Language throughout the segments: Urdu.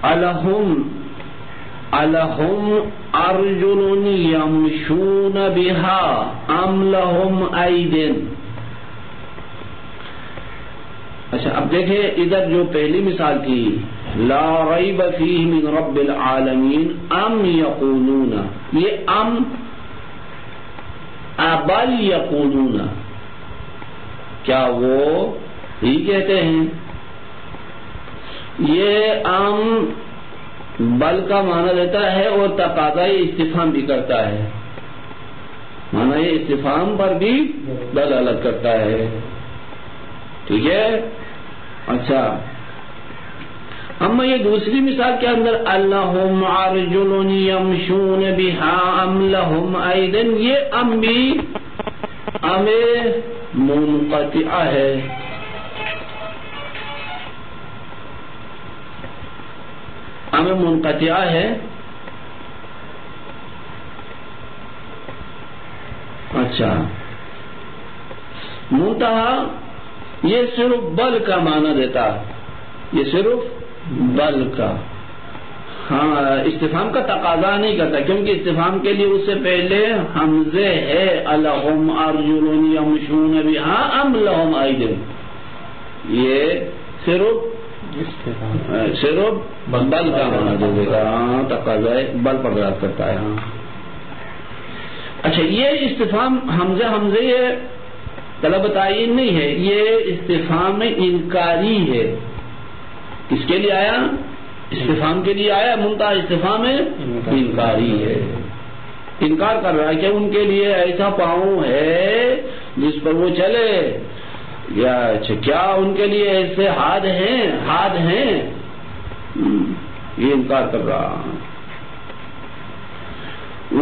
الہم ارجل یمشون بہا ام لہم ایدن. اچھا اب دیکھیں ادھر جو پہلی مثال تھی لا ریب فیہ من رب العالمین ام یقولون، یہ ام ابل یقولون، کیا وہ ہی کہتے ہیں؟ یہ ام بل کا معنی دیتا ہے اور تقاضۂ استفہام بھی کرتا ہے، معنی یہ استفہام پر بھی دلالت کرتا ہے. ٹھیک ہے. اچھا اما یہ دوسری مثال کے اندر اللہم ارجل یمشون بہا ام لہم ایدن، یہ ام بھی ام منقطعہ ہے. ام منقطعہ ہے. اچھا منتہا یہ صرف بل کا معنی دیتا ہے، یہ صرف بل کا، ہاں استفہام کا تقاضا نہیں کرتا کیونکہ استفہام کے لیے اس سے پہلے حمزے ہے الہم ارجل یمشون بہا ام لہم ایدن، یہ صرف بل کا معنی دے گا، تقاضا بل پر دلالت کرتا ہے. ہاں اچھا یہ استفہام حمزے یہ طلب تعین نہیں ہے، یہ استفہام انکاری ہے. کس کے لیے آیا؟ استفہام کے لیے آیا، منتہا استفہام انکاری ہے. انکار کر رہا ہے کہ ان کے لیے ایسا پاؤں ہے جس پر وہ چلے، یا کیا ان کے لیے ایسے ہاتھ ہیں، یہ انکار کر رہا.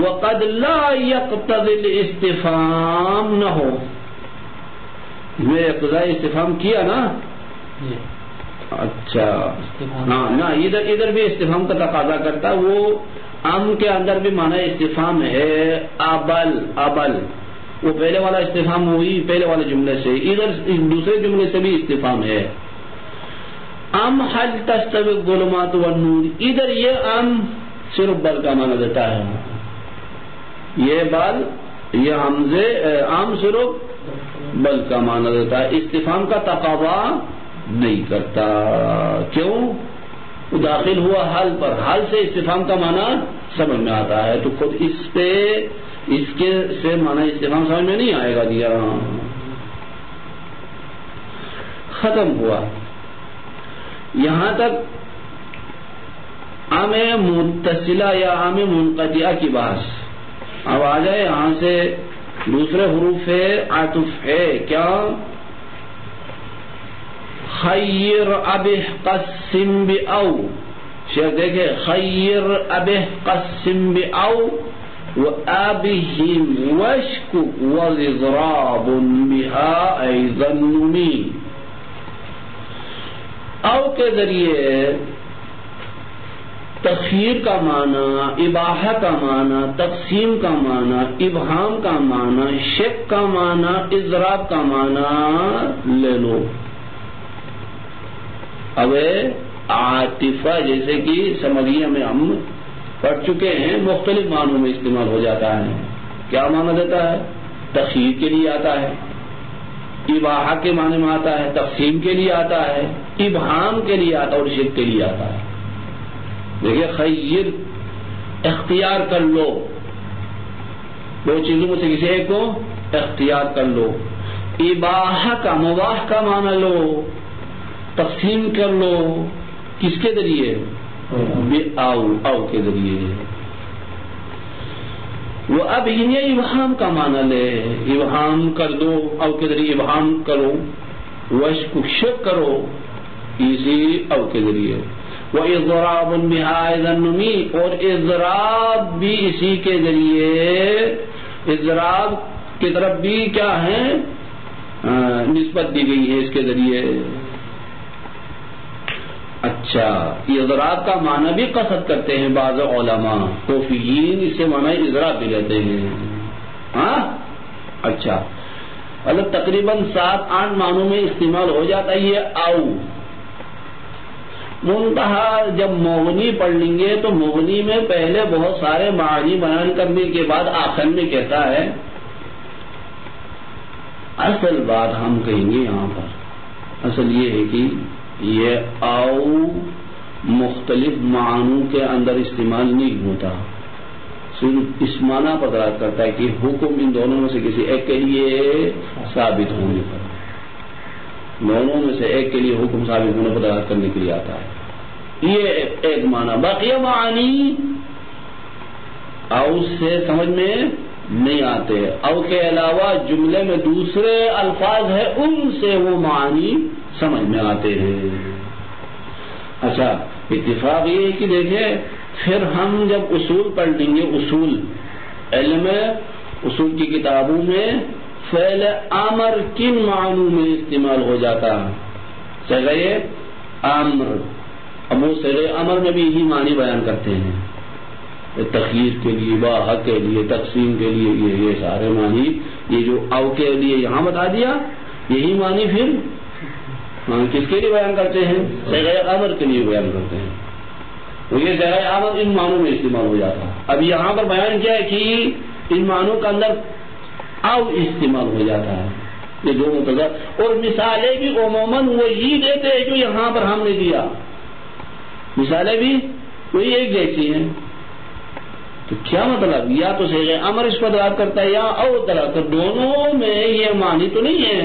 وقد لا يقتضي الاستفهام نہ ہو، میں اقتضاء استفہام کیا نا. اچھا نہ ادھر بھی استفہام کا تقاضا کرتا، وہ ام کے اندر بھی معنی استفہام ہے. ابل وہ پہلے والا استفہام ہوئی پہلے والے جملے سے، ادھر دوسرے جملے سے بھی استفہام ہے. ام حل تستوی الظلمات والنور، ادھر یہ ام صرف بل کا معنی دیتا ہے، یہ بل یہ حمزے ام صرف بل کا معنی دیتا ہے، استفہام کا تقاضا نہیں کرتا. کیوں؟ داخل ہوا حل پر، حل سے استفہام کا معنی سمجھ میں آتا ہے، تو خود اس کے سے معنی استفہام سمجھ میں نہیں آئے گا. دیا ختم ہوا یہاں تک ام متصلہ یا ام منقطعہ کی بحث. اب آ جائے یہاں سے دوسرے حروف عطف ہے. کیا؟ خیر ابہ قسم بأو، شیخ دیکھے خیر ابہ قسم بأو وآبہم واشکک وضراب بہا ایضا نمی. او کے ذریعے تخیر کا معنی، اباحہ کا معنی، تقسیم کا معنی، ابہام کا معنی، شک کا معنی، اضراب کا معنی لے لو. اب عاطفہ جیسے کہ سمریہ میں ہم پڑھ چکے ہیں مختلف معنوں میں استعمال ہو جاتا ہے. کیا معنی دیتا ہے؟ تخیر کے لیے آتا ہے، اباحہ کے معنی میں آتا ہے، تقسیم کے لیے آتا ہے، ابہام کے لیے آتا ہے اور شک کے لیے آتا ہے. دیکھیے خیر اختیار کر لو، دو چیزوں میں سے کسی ایک کو اختیار کر لو. اباحہ کا مباح کا معنی لو، تقسیم کر لو، کس کے ذریعے؟ او کے ذریعے. وہ اب انہیں ابہام کا معنی لے، ابہام کر دو، او کے ذریعے ابہام کرو. وشک شک کرو اسی او کے ذریعے. وہ اضراب بہا ایضا نمی، اور اضراب بھی اسی کے ذریعے، اضراب کی طرف بھی کیا ہے نسبت دی گئی ہے اس کے ذریعے. اچھا یہ اضراب کا معنی بھی قصد کرتے ہیں بعض علماء، کوفیین اس سے معنی اضراب بھی لیتے ہیں. ہاں اچھا مطلب تقریباً 7-8 معنوں میں استعمال ہو جاتا ہے یہ او. منتہا جب مغنی پڑھ لیں گے تو مغنی میں پہلے بہت سارے معانی بیان کرنے کے بعد آخر میں کہتا ہے اصل بات ہم کہیں گے یہاں پر اصل یہ ہے کہ یہ آؤ مختلف معنوں کے اندر استعمال نہیں ہوتا، صرف اس معنی پر دلالت کرتا ہے کہ حکم ان دونوں میں سے کسی ایک کے لیے ثابت ہونے پر، دونوں میں سے ایک کے لیے حکم ثابت ہونے پر دلالت کرنے کے لیے آتا ہے، یہ ایک معنی۔ باقی معنی او سے سمجھ میں نہیں آتے، او کے علاوہ جملے میں دوسرے الفاظ ہیں ان سے وہ معنی سمجھ میں آتے ہیں۔ اچھا، اتفاق یہ ہے کہ دیکھیں پھر ہم جب اصول پڑھ لیں گے، اصول علم اصول کی کتابوں میں فعل امر کن معنوں میں استعمال ہو جاتا ہے؟ صیغہ امر، اب وہ صیغہ امر میں بھی یہی معنی بیان کرتے ہیں، تخییر کے لیے، باحق کے لیے، تقسیم کے لیے، یہ سارے معنی، یہ جو او کے لیے یہاں بتا دیا یہی معنی پھر کس کے لیے بیان کرتے ہیں؟ صیغہ امر کے لیے بیان کرتے ہیں، وہ یہ صیغہ امر ان معنوں میں استعمال ہو جاتا ہے۔ اب یہاں پر بیان کیا ہے کہ ان معنوں کے اندر او استعمال ہو جاتا ہے، یہ دو متضاد، اور مثالیں بھی عموماً وہی دیتے ہیں جو یہاں پر ہم نے دیا، مثالیں بھی وہی ایک جیسی ہیں۔ تو کیا مطلب؟ یا تو صیغہ امر اس پر دلالت کرتا ہے یا او دلالت کرتا ہے، دونوں میں یہ معنی تو نہیں ہے،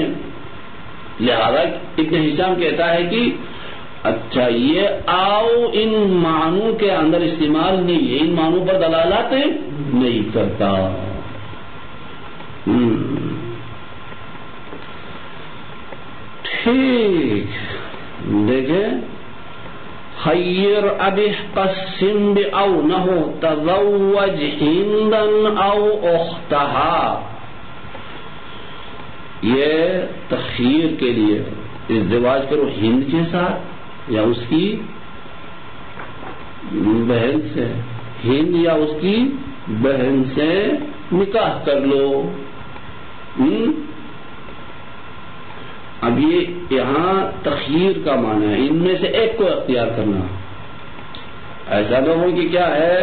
لہذا ابن ہشام کہتا ہے کہ اچھا یہ آؤ ان معنوں کے اندر استعمال نہیں ہے، ان معنوں پر دلالت نہیں کرتا۔ ٹھیک، دیکھیں خیر ابح قسم او نہ ہو تزوج ہندن او اختہا، یہ تخیر کے لیے ازدواج کرو ہند کے ساتھ یا اس کی بہن سے، ہند یا اس کی بہن سے نکاح کر لو۔ اب یہ یہاں تخیر کا معنی ہے ان میں سے ایک کو اختیار کرنا، ایسا نہ ہو کہ کیا ہے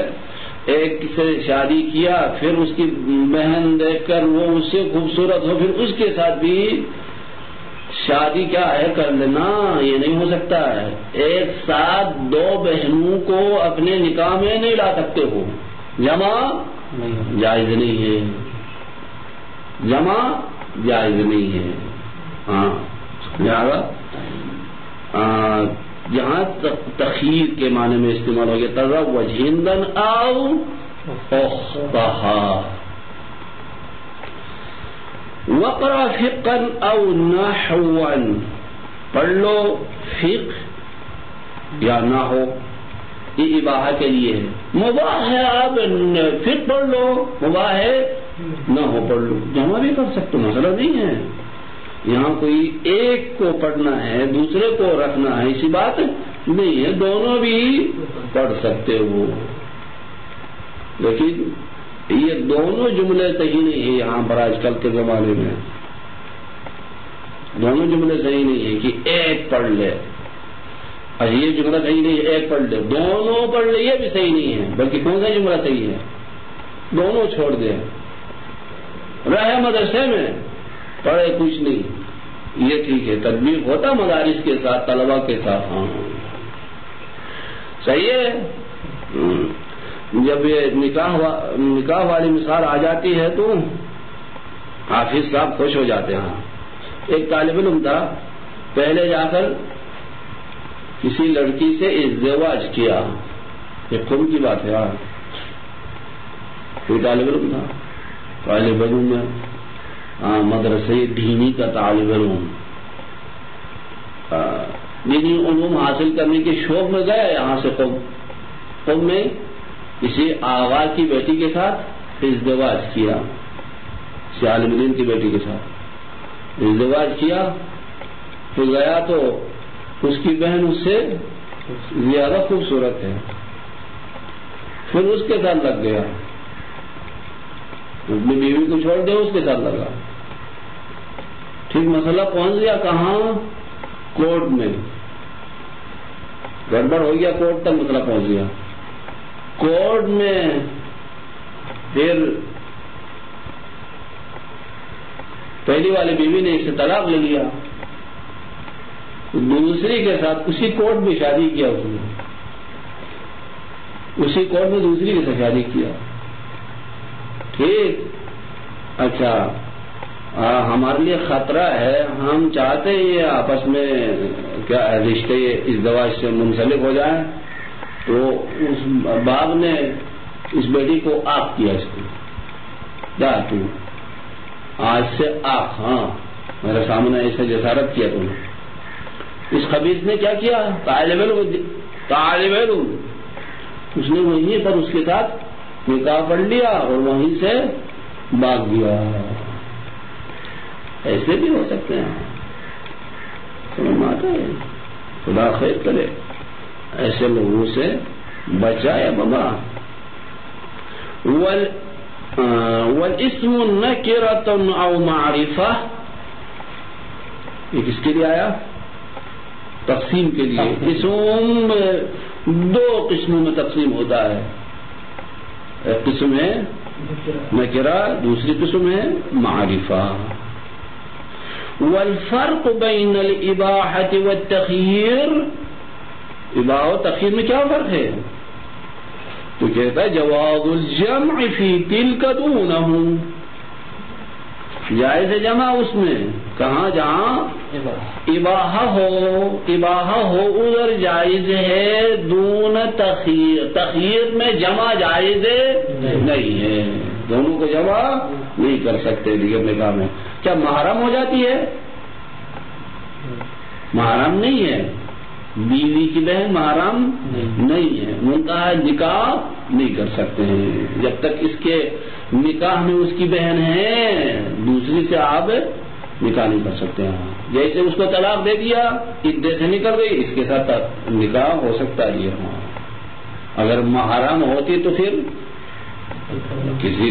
ایک سے شادی کیا پھر اس کی بہن دیکھ کر وہ اس سے خوبصورت ہو پھر اس کے ساتھ بھی شادی کیا ہے کر لینا، یہ نہیں ہو سکتا ہے۔ ایک ساتھ دو بہنوں کو اپنے نکاح میں نہیں لا سکتے ہو، جمع جائز نہیں ہے، جمع جائز نہیں ہے۔ ہاں یہاں تخیر کے معنی میں استعمال ہو گیا تزوج ہندن او اختہا، وقرا فقا او نحوا، پڑھ لو فقہ یا نحو، یہ اباحہ کے لیے ہے، مباح ہے آپ فقہ پڑھ لو، مباح ہے نحو پڑھ لو، جمع بھی کر سکتے، مسئلہ نہیں ہے، یہاں کوئی ایک کو پڑھنا ہے دوسرے کو رکھنا ہے ایسی بات نہیں ہے، دونوں بھی پڑھ سکتے ہو، لیکن یہ دونوں جملے صحیح نہیں ہے یہاں پر آج کل کے زمانے میں، دونوں جملے صحیح نہیں ہے کہ ایک پڑھ لے، اور یہ جملہ صحیح نہیں ہے ایک پڑھ لے، دونوں پڑھ لے یہ بھی صحیح نہیں ہے، بلکہ کون سا جملہ صحیح ہے؟ دونوں چھوڑ دے، رہے مدرسے میں پڑھے کچھ نہیں، یہ ٹھیک ہے، تطبیق ہوتا مدارس کے ساتھ طلبہ کے ساتھ، ہاں صحیح ہے۔ جب یہ نکاح والی مثال آ جاتی ہے تو حافظ صاحب خوش ہو جاتے ہیں۔ ایک طالب علم تھا، پہلے جا کر کسی لڑکی سے ازدواج کیا، یہ قوم کی بات ہے، کوئی طالب علم تھا، طالب علم میں مدرسے دینی کا طالب علم، دینی علوم حاصل کرنے کے شوق میں گیا یہاں سے قوم میں کسی آغا کی بیٹی کے ساتھ ازدواج کیا، کسی عالم دین کی بیٹی کے ساتھ ازدواج کیا، پھر گیا تو اس کی بہن اس سے زیادہ خوبصورت ہے، پھر اس کے ساتھ لگ گیا، اپنی بیوی کو چھوڑ دے اس کے ساتھ لگا، ٹھیک مسئلہ پہنچ گیا کہاں؟ کورٹ میں، گڑبڑ ہو گیا، کورٹ تک مسئلہ پہنچ گیا، کورٹ میں پھر پہلی والی بیوی نے اس سے طلاق لے لیا، دوسری کے ساتھ اسی کورٹ میں شادی کیا، اس نے اسی کورٹ میں دوسری کے ساتھ شادی کیا، ٹھیک، اچھا ہمارے لیے خطرہ ہے، ہم چاہتے ہیں یہ آپس میں کیا رشتے اس زواج سے منسلک ہو جائیں، تو اس باپ نے اس بیٹی کو آگ کیا، اس کو کیا تو آج سے آگ، ہاں میرے سامنے ایسے جسارت کیا تم نے، اس خبیث نے کیا کیا، طالب علم اس نے وہیں پر اس کے ساتھ نکاح پڑھ لیا اور وہیں سے بھاگ گیا۔ ایسے بھی ہو سکتے ہیں، سمجھ میں آتا ہے، خدا خیر کرے، ایسے لوگوں سے بچائے بابا۔ والاسم نکرۃ او معرفہ، یہ کس کے لیے آیا؟ تقسیم کے لیے۔ اسم دو قسموں میں تقسیم ہوتا ہے، ایک قسم ہے نکرہ، دوسری قسم ہے معرفہ۔ والفرق بین الاباحۃ والتخییر، اباحہ و تخییر میں کیا فرق ہے؟ تو کہتا ہے جواز الجمع فی تلک دونہ، جائز جمع اس میں، کہاں جہاں اباحہ ہو ادھر جائز ہے، دون تخییر، تخییر میں جمع جائز نہیں ہے، دونوں کو جمع نہیں کر سکتے دیگر نکاح میں۔ کیا محرم ہو جاتی ہے؟ محرم نہیں ہے، بیوی کی بہن محرم نہیں ہے، منتہا نکاح نہیں کر سکتے ہیں جب تک اس کے نکاح میں اس کی بہن ہے، دوسری سے آپ نکاح نہیں کر سکتے ہیں۔ جیسے اس کو طلاق دے دیا، عدت سے نکل گئی، اس کے ساتھ نکاح ہو سکتا ہے یہ، اگر محرم ہوتی تو پھر کسی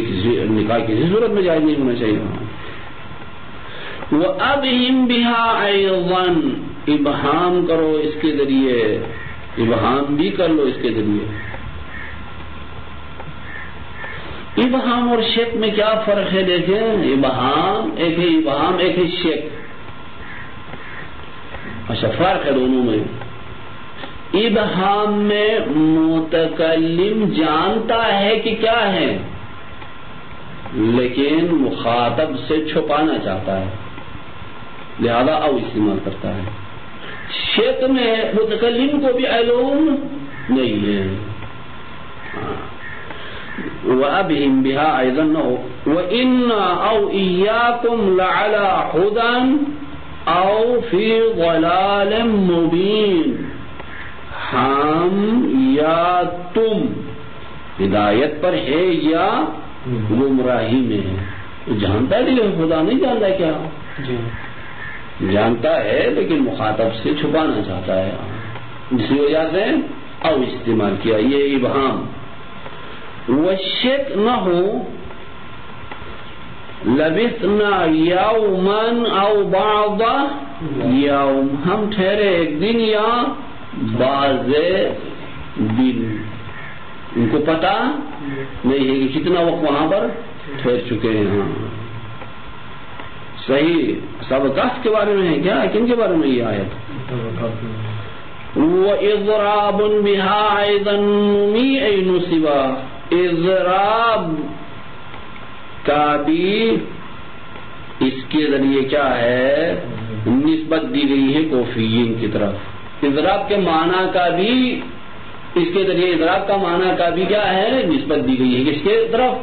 نکاح کسی صورت میں جائز نہیں ہونا چاہیے۔ وَأَبْهِمْ بِهَا أَيْضًا، ابہام کرو اس کے ذریعے، ابہام بھی کر لو اس کے ذریعے۔ ابہام اور شک میں کیا فرق ہے دیکھیں، ابہام ایک ہے، ابہام ایک ہے شک، اچھا فرق ہے دونوں میں۔ ابہام میں متکلم جانتا ہے کہ کیا ہے، لیکن مخاطب سے چھپانا چاہتا ہے، لہذا او استعمال کرتا ہے۔ شک میں متکلم کو بھی علم نہیں ہے۔ وَأَبْهِمْ بِهَا أَيْضًا وَإِنَّا أَوْ إِيَّاكُمْ لَعَلَى هُدًى أَوْ فِي ضَلَالٍ مُبِينٍ، ہم یا تم ہدایت پر ہے یا گمراہی میں ہے۔ جانتا ہے لیکن خدا نہیں جانتا ہے، کیا جانتا ہے لیکن مخاطب سے چھپانا چاہتا ہے، اسی وجہ سے او استعمال کیا، یہ ابہام۔ وشک نہ ہو لبثنا یومن او بعض یوم، ہم ٹھہرے ایک دن یا بعض دن، ان کو پتا نہیں ہے کہ کتنا وقت وہاں پر ٹھہر چکے ہیں۔ ہاں صحیح، سب کف کے بارے میں ہے کیا، کن کے بارے میں یہ آیت؟ وَإِضْرَابٌ بِهَا أَيْضًا نُمِيعِ نُصِبًا، اضراب کا بھی اس کے ذریعے کیا ہے، نسبت دی گئی ہے کوفیین کی طرف۔ اضراب کے معنی کا بھی اس کے ذریعے، اضراب کا معنی کا بھی کیا ہے، نسبت دی گئی ہے کس کے طرف،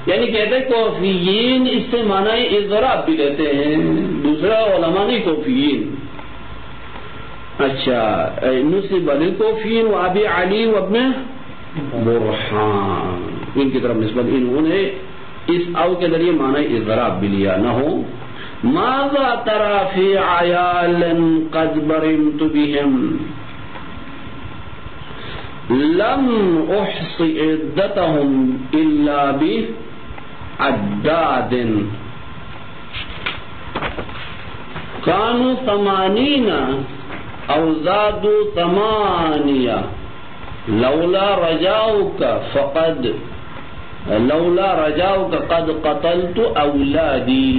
یعنی کہتے ہیں کوفیین اس سے معنی اضراب بھی لیتے ہیں، دوسرا علماء نہیں کوفیین۔ اچھا، نسب للکوفیین و ابی علی و ابن برہان، ان کی طرف نسبت، انہوں نے اس او کے ذریعے معنی اضراب بھی لیا۔ نہ ہو ماذا ترى في عيال قد برمت بهم لم احص عدتهم الا بعداد كانوا 80 او زادوا ثمانیہ لولا رجاؤک فقد لولا رجاؤک قد قتلت اولادی.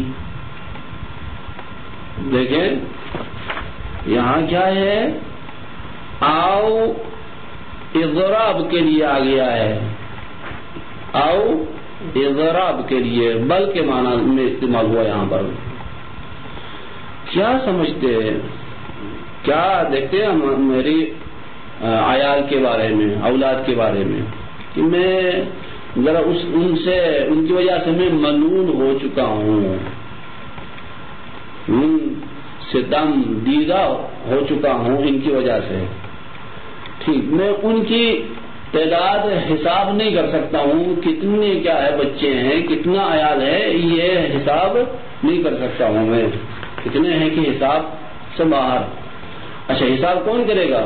دیکھیں یہاں کیا ہے، او اضراب کے لیے آ گیا ہے، او اضراب کے لیے بل کے معنی میں استعمال ہوا یہاں پر. کیا سمجھتے ہیں، کیا دیکھتے ہیں میری عیال کے بارے میں، اولاد کے بارے میں، کہ میں ذرا ان کی وجہ سے میں ملعون ہو چکا ہوں، ستم دیدہ ہو چکا ہوں ان کی وجہ سے. ٹھیک، میں ان کی تعداد حساب نہیں کر سکتا ہوں، کتنے کیا ہے بچے ہیں، کتنا عیال ہے، یہ حساب نہیں کر سکتا ہوں میں، کتنے ہیں کہ حساب سے باہر. اچھا حساب کون کرے گا؟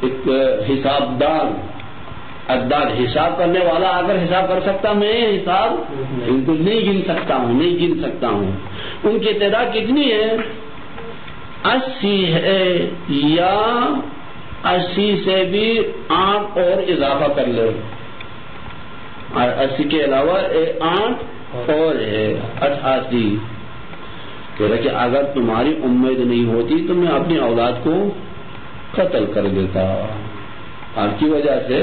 ایک حساب دان عداد، حساب کرنے والا اگر حساب کر سکتا، میں حساب بالکل نہیں گن سکتا ہوں. ان کی تعداد کتنی ہے؟ 80 ہے، یا 80 سے بھی 8 اور اضافہ کر لو، 80 کے علاوہ 8 اور ہے 88. کہہ رہا کہ اگر تمہاری امید نہیں ہوتی تو میں اپنی اولاد کو قتل کر دیتا، آپ کی وجہ سے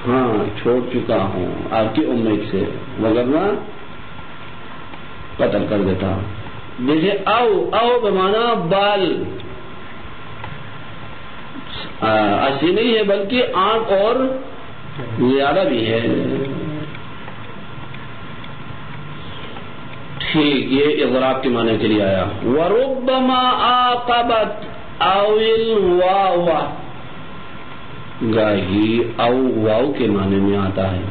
ہاں چھوڑ چکا ہوں آپ کی امید سے، وگرنہ قتل کر دیتا. جیسے او بمانا بال 80 نہیں ہے بلکہ 8 اور زیادہ بھی ہے. ٹھیک، یہ اضراب کے معنی کے لیے آیا. وربما عاقبت او الواو، گاہی او واو کے معنی میں آتا ہے.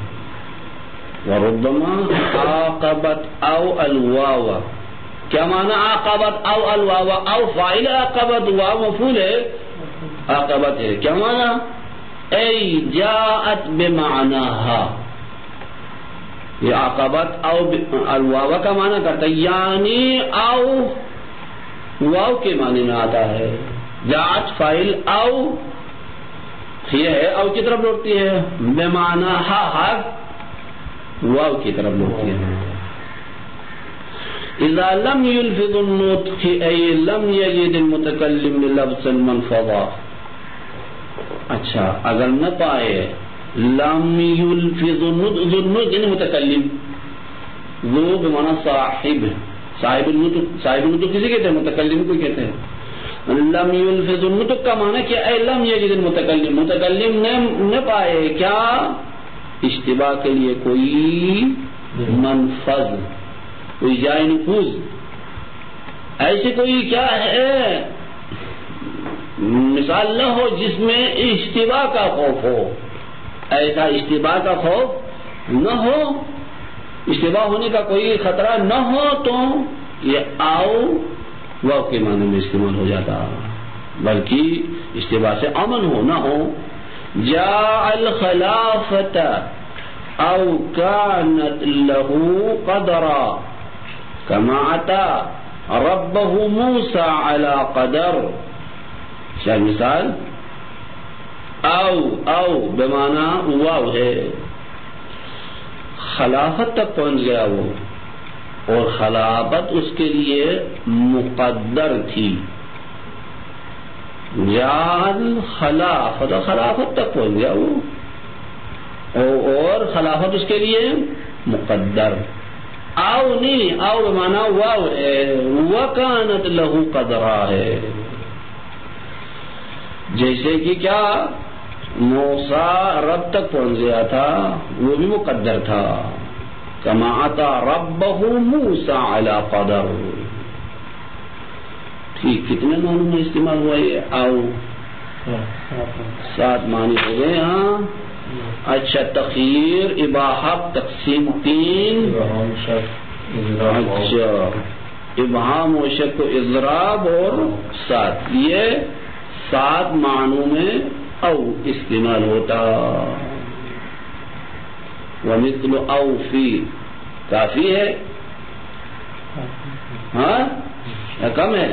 وربما عاقبت او الواو، کیا معنی عاقبت او الواو؟ او فاعل عاقبت، واو مفعول ہے، عاقبت ہے. کیا معنی؟ ای جاءت بمعناها، یہ عاقبت او الواو کا معنی کرتا ہے، یعنی او واو کے معنی میں آتا ہے. جاءت فاعل او، یہ ہے او کی طرف لوٹتی ہے، بمعناها واو کی طرف لوٹتی ہے. اذا لم يلفظ النطق ای لم یجد المتکلم لفظا منفضا. اچھا اگر نہ پائے لم یلفظ النطق یعنی متکلم، ذو بمعنی صاحب النطق کسی کہتے ہیں، متکلم کو کہتے ہیں. لم یلفظ النطق کا معنی کہ اے لم یجد المتکلم، متکلم نے نہ پائے کیا، اشتباہ کے لیے کوئی منفذ، کوئی جائے نفوذ، ایسی کوئی کیا ہے مثال نہ ہو جس میں اشتباہ کا خوف ہو. ایسا اشتباہ کا خوف نہ ہو، اشتباہ ہونے کا کوئی خطرہ نہ ہو، تو یہ آؤ واو کے معنی میں استعمال ہو جاتا، بلکہ اشتباہ سے امن ہو نہ ہو. جاء الخلافت او كانت له قدرا كما اتى ربه موسى على قدر. کیا مثال؟ او بمعنی واو ہے، خلافت تک پہنچ گیا وہ، اور خلافت اس کے لیے مقدر تھی. یاد خلافت تک پہنچ گیا وہ، اور خلافت اس کے لیے مقدر. او نہیں، او بمعنی واو ہے، وکانت لہو قدرا ہے. جیسے کہ کیا موسیٰ رب تک پہنچ گیا تھا، وہ بھی مقدر تھا. کما اتی ربہ موسیٰ علی قدر. ٹھیک، کتنے معنی میں استعمال ہوا یہ او؟ 7 معنی ہو گئے. ہاں اچھا، تخیر، اباحت، تقسیم 3. اچھا، ابہام و شک و اضراب اور 7، یہ 7 معنوں میں او استعمال ہوتا. ومثل او فی کافی ہے، ہاں یا کم ہے؟